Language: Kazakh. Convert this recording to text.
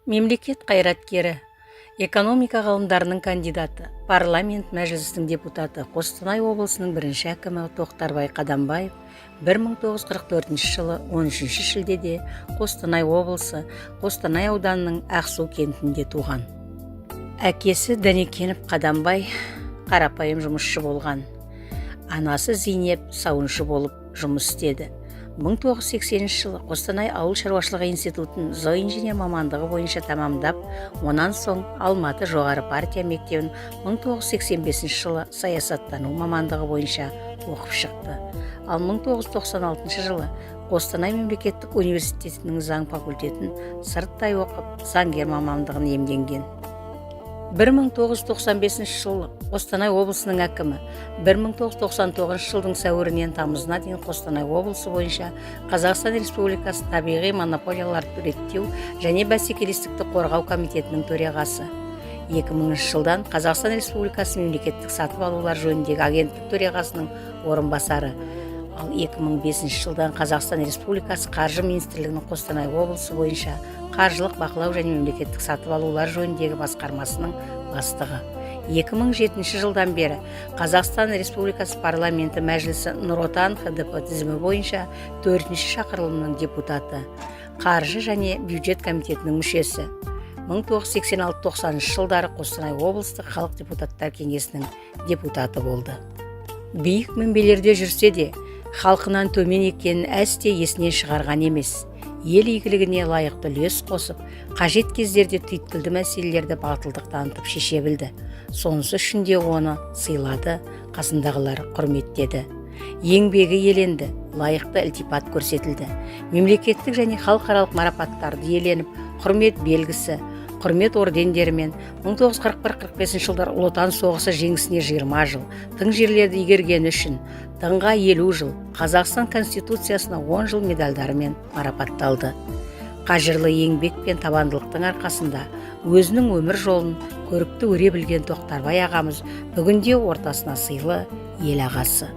Мемлекет қайраткері, экономика ғылымдарының кандидаты, парламент мәжілісінің депутаты, Қостанай облысының бірінші әкімі Тоқтарбай Қадамбаев 1944 жылы 13 шілдеде Қостанай облысы, Қостанай ауданының Ақсу кентінде туған. Әкесі Дәнекенов Қадамбай қарапайым жұмысшы болған. Анасы Зейнеп сауыншы болып жұмыс істеді. 1980 жылы Қостанай ауыл шаруашылығы институтын зооинженер мамандығы бойынша тамамдап, онан соң Алматы жоғары партия мектебін 1985 жылы саясаттану мамандығы бойынша оқып шықты. Ал 1996 жылы Қостанай мемлекеттік университетінің заң факультетін сырттай оқып, заңгер мамандығын иемденген. 1995 жылы Қостанай облысының әкімі, 1999 жылдың сәуірінен тамызына дейін Қостанай облысы бойынша Қазақстан Республикасы табиғи монополияларды реттеу және бәсекелестікті қорғау комитетінің төрағасы. 2000 жылдан Қазақстан Республикасы мемлекеттік сатып алулар жөніндегі агенттік төрағасының орынбасары. Ал 2005 жылдан Қазақстан Республикасы Қаржы министрлігінің Қостанай облысы бойынша қаржылық бақылау және мемлекеттік сатып алулар жөніндегі басқармасының бастығы. 2007 жылдан бері Қазақстан Республикасы парламенті мәжілісі Нұр Отан ХДП тізімі бойынша 4-ші шақырылымның депутаты, қаржы және бюджет комитетінің мүшесі. 1986-90 жылдары Қостанай облыстық халық депутаттар кеңесінің депутаты болды. Биік мінбелерде жүрсе де, халқынан төмен екенін әсте есінен шығарған емес. Ел игілігіне лайықты үлес қосып, қажет кездерде түйткілді мәселелерді батылдық танытып шеше білді. Сонысы үшін де оны сыйлады, қасындағылар құрметтеді. Еңбегі еленді, лайықты ілтипат көрсетілді. Мемлекеттік және халықаралық марапаттарды иеленіп, құрмет белгісі, құрмет ордендерімен 1941-45 жылдар Ұлы Отан соғысы жеңісіне 20 жыл, тың жерлерді игергені үшін тыңға 50 жыл, Қазақстан Конституциясына 10 жыл медальдарымен марапатталды. Қажырлы еңбек пен табандылықтың арқасында өзінің өмір жолын көрікті өре білген Тоқтарбай ағамыз бүгінде ортасына сыйлы ел ағасы.